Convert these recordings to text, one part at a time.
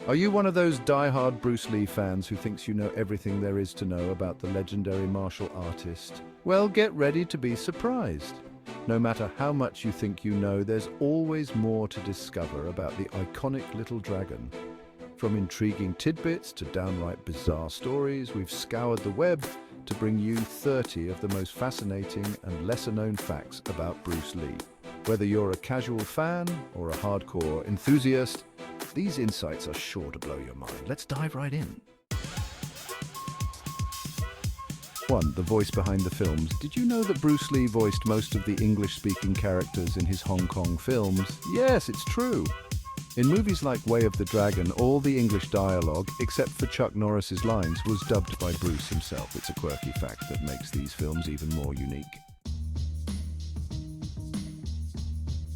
Are you one of those die-hard Bruce Lee fans who thinks you know everything there is to know about the legendary martial artist? Well, get ready to be surprised. No matter how much you think you know, there's always more to discover about the iconic little dragon. From intriguing tidbits to downright bizarre stories, we've scoured the web to bring you 30 of the most fascinating and lesser-known facts about Bruce Lee. Whether you're a casual fan or a hardcore enthusiast, these insights are sure to blow your mind. Let's dive right in. 1. The voice behind the films. Did you know that Bruce Lee voiced most of the English-speaking characters in his Hong Kong films? Yes, it's true. In movies like Way of the Dragon, all the English dialogue, except for Chuck Norris's lines, was dubbed by Bruce himself. It's a quirky fact that makes these films even more unique.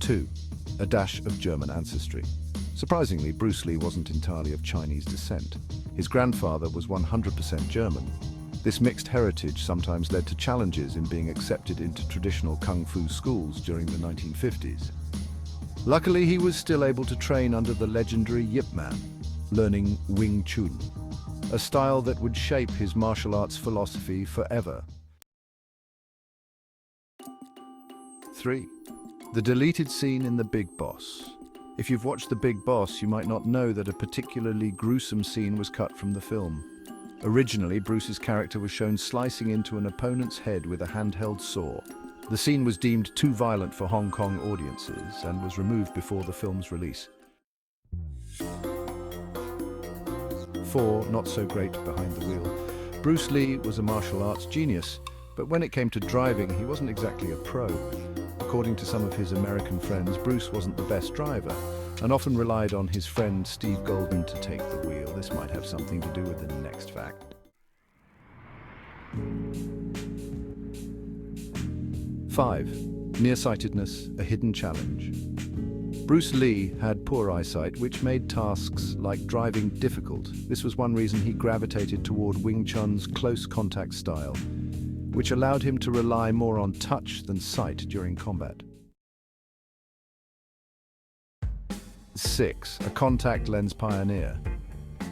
2. A dash of German ancestry. Surprisingly, Bruce Lee wasn't entirely of Chinese descent. His grandfather was 100% German. This mixed heritage sometimes led to challenges in being accepted into traditional kung fu schools during the 1950s. Luckily, he was still able to train under the legendary Yip Man, learning Wing Chun, a style that would shape his martial arts philosophy forever. 3. The deleted scene in The Big Boss. If you've watched The Big Boss, you might not know that a particularly gruesome scene was cut from the film. Originally, Bruce's character was shown slicing into an opponent's head with a handheld saw. The scene was deemed too violent for Hong Kong audiences and was removed before the film's release. 4. Not so great behind the wheel. Bruce Lee was a martial arts genius, but when it came to driving, he wasn't exactly a pro. According to some of his American friends, Bruce wasn't the best driver and often relied on his friend Steve Golden to take the wheel. This might have something to do with the next fact. 5. Nearsightedness, a hidden challenge. Bruce Lee had poor eyesight, which made tasks like driving difficult. This was one reason he gravitated toward Wing Chun's close contact style, which allowed him to rely more on touch than sight during combat. 6. A contact lens pioneer.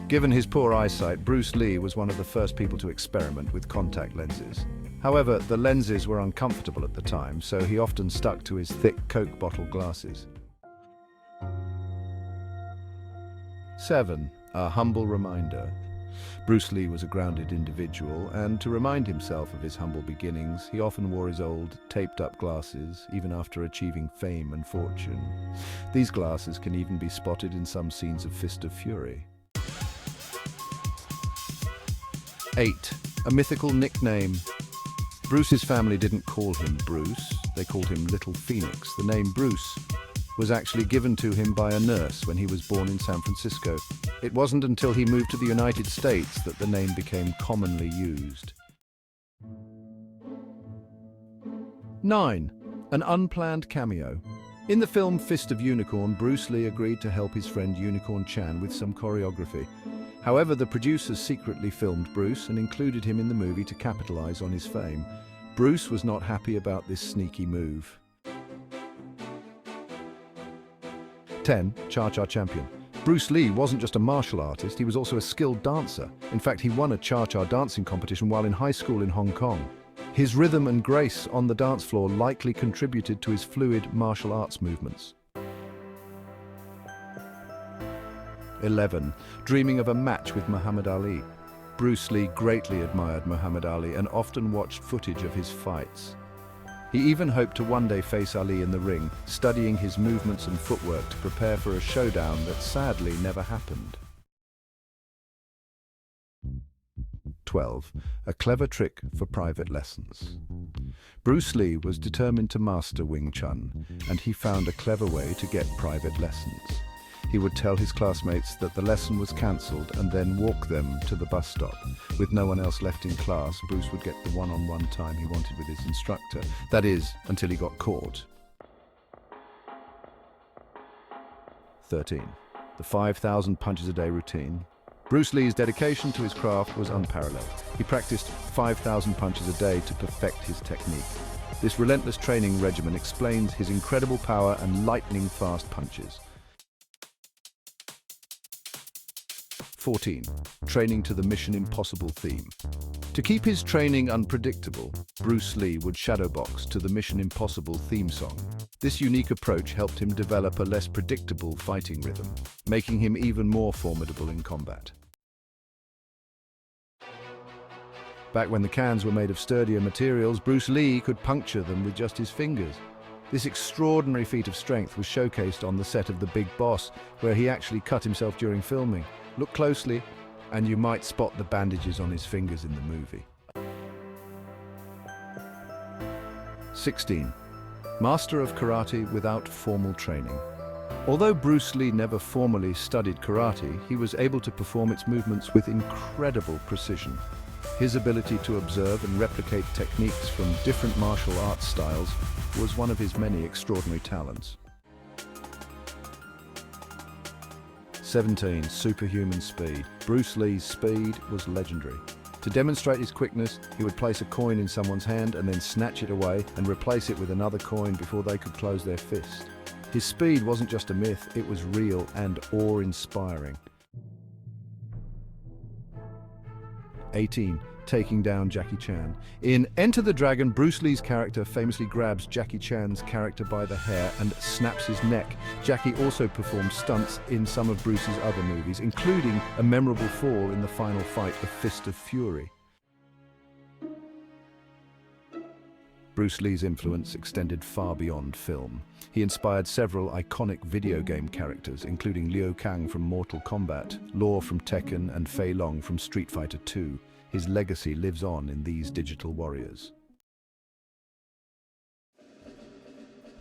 Given his poor eyesight, Bruce Lee was one of the first people to experiment with contact lenses. However, the lenses were uncomfortable at the time, so he often stuck to his thick Coke bottle glasses. 7. A humble reminder. Bruce Lee was a grounded individual, and to remind himself of his humble beginnings, he often wore his old, taped-up glasses, even after achieving fame and fortune. These glasses can even be spotted in some scenes of Fist of Fury. 8. A mythical nickname. Bruce's family didn't call him Bruce, they called him Little Phoenix. The name Bruce was actually given to him by a nurse when he was born in San Francisco. It wasn't until he moved to the United States that the name became commonly used. 9. An unplanned cameo. In the film Fist of Unicorn, Bruce Lee agreed to help his friend Unicorn Chan with some choreography. However, the producers secretly filmed Bruce and included him in the movie to capitalize on his fame. Bruce was not happy about this sneaky move. 10. Cha-Cha Champion. Bruce Lee wasn't just a martial artist, he was also a skilled dancer. In fact, he won a cha-cha dancing competition while in high school in Hong Kong. His rhythm and grace on the dance floor likely contributed to his fluid martial arts movements. 11. Dreaming of a match with Muhammad Ali. Bruce Lee greatly admired Muhammad Ali and often watched footage of his fights. He even hoped to one day face Ali in the ring, studying his movements and footwork to prepare for a showdown that sadly never happened. 12. A clever trick for private lessons. Bruce Lee was determined to master Wing Chun, and he found a clever way to get private lessons. He would tell his classmates that the lesson was cancelled and then walk them to the bus stop. With no one else left in class, Bruce would get the one-on-one time he wanted with his instructor. That is, until he got caught. 13. The 5,000 punches a day routine. Bruce Lee's dedication to his craft was unparalleled. He practiced 5,000 punches a day to perfect his technique. This relentless training regimen explains his incredible power and lightning-fast punches. 14. Training to the Mission Impossible theme. To keep his training unpredictable, Bruce Lee would shadowbox to the Mission Impossible theme song. This unique approach helped him develop a less predictable fighting rhythm, making him even more formidable in combat. Back when the cans were made of sturdier materials, Bruce Lee could puncture them with just his fingers. This extraordinary feat of strength was showcased on the set of The Big Boss, where he actually cut himself during filming. Look closely, and you might spot the bandages on his fingers in the movie. 16. Master of karate without formal training. Although Bruce Lee never formally studied karate, he was able to perform its movements with incredible precision. His ability to observe and replicate techniques from different martial arts styles was one of his many extraordinary talents. 17. Superhuman speed. Bruce Lee's speed was legendary. To demonstrate his quickness, he would place a coin in someone's hand and then snatch it away and replace it with another coin before they could close their fist. His speed wasn't just a myth, it was real and awe-inspiring. 18. Taking down Jackie Chan. In Enter the Dragon, Bruce Lee's character famously grabs Jackie Chan's character by the hair and snaps his neck. Jackie also performed stunts in some of Bruce's other movies, including a memorable fall in the final fight of Fist of Fury. Bruce Lee's influence extended far beyond film. He inspired several iconic video game characters, including Liu Kang from Mortal Kombat, Law from Tekken, and Fei Long from Street Fighter II. His legacy lives on in these digital warriors.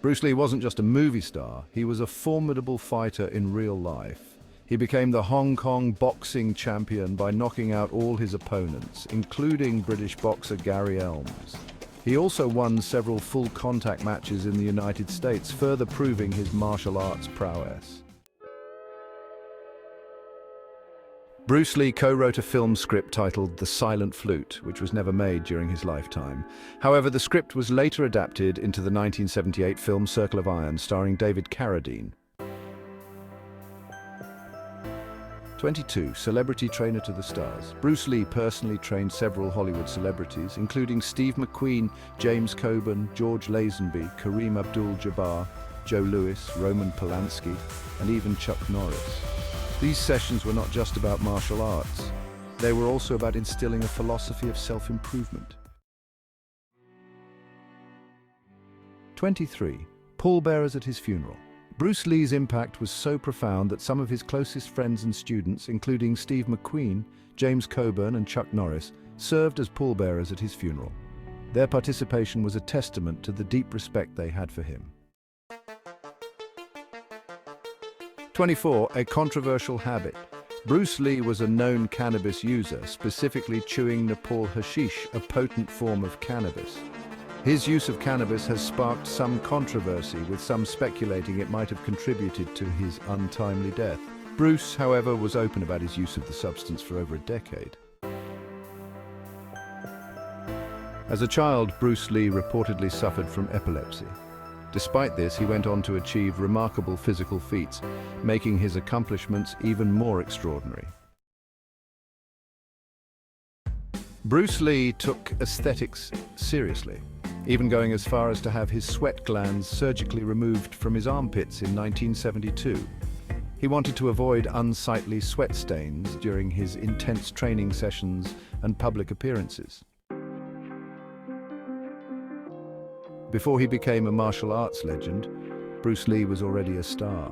Bruce Lee wasn't just a movie star, he was a formidable fighter in real life. He became the Hong Kong boxing champion by knocking out all his opponents, including British boxer Gary Elms. He also won several full-contact matches in the United States, further proving his martial arts prowess. Bruce Lee co-wrote a film script titled The Silent Flute, which was never made during his lifetime. However, the script was later adapted into the 1978 film Circle of Iron, starring David Carradine. 22. Celebrity trainer to the stars. Bruce Lee personally trained several Hollywood celebrities, including Steve McQueen, James Coburn, George Lazenby, Kareem Abdul-Jabbar, Joe Louis, Roman Polanski, and even Chuck Norris. These sessions were not just about martial arts. They were also about instilling a philosophy of self-improvement. 23. Pallbearers at his funeral. Bruce Lee's impact was so profound that some of his closest friends and students, including Steve McQueen, James Coburn, and Chuck Norris, served as pallbearers at his funeral. Their participation was a testament to the deep respect they had for him. 24. A controversial habit. Bruce Lee was a known cannabis user, specifically chewing Nepal hashish, a potent form of cannabis. His use of cannabis has sparked some controversy, with some speculating it might have contributed to his untimely death. Bruce, however, was open about his use of the substance for over a decade. As a child, Bruce Lee reportedly suffered from epilepsy. Despite this, he went on to achieve remarkable physical feats, making his accomplishments even more extraordinary. Bruce Lee took aesthetics seriously, even going as far as to have his sweat glands surgically removed from his armpits in 1972. He wanted to avoid unsightly sweat stains during his intense training sessions and public appearances. Before he became a martial arts legend, Bruce Lee was already a star.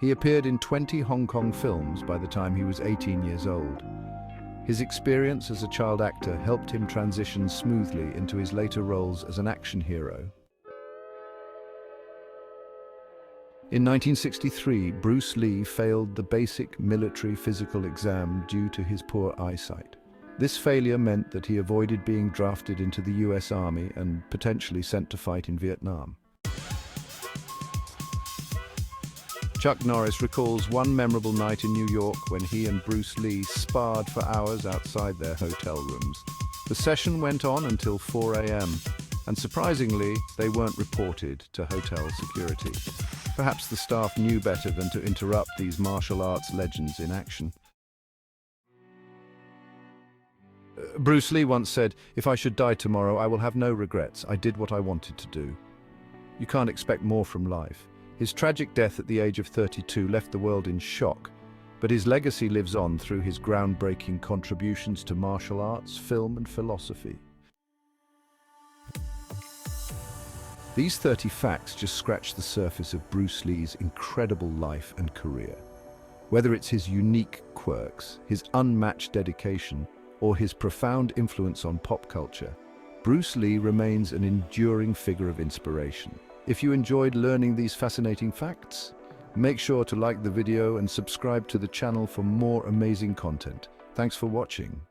He appeared in 20 Hong Kong films by the time he was 18 years old. His experience as a child actor helped him transition smoothly into his later roles as an action hero. In 1963, Bruce Lee failed the basic military physical exam due to his poor eyesight. This failure meant that he avoided being drafted into the US Army and potentially sent to fight in Vietnam. Chuck Norris recalls one memorable night in New York when he and Bruce Lee sparred for hours outside their hotel rooms. The session went on until 4 a.m., and surprisingly, they weren't reported to hotel security. Perhaps the staff knew better than to interrupt these martial arts legends in action. Bruce Lee once said, "If I should die tomorrow, I will have no regrets. I did what I wanted to do." You can't expect more from life. His tragic death at the age of 32 left the world in shock, but his legacy lives on through his groundbreaking contributions to martial arts, film, and philosophy. These 30 facts just scratch the surface of Bruce Lee's incredible life and career. Whether it's his unique quirks, his unmatched dedication, or his profound influence on pop culture, Bruce Lee remains an enduring figure of inspiration. If you enjoyed learning these fascinating facts, make sure to like the video and subscribe to the channel for more amazing content. Thanks for watching.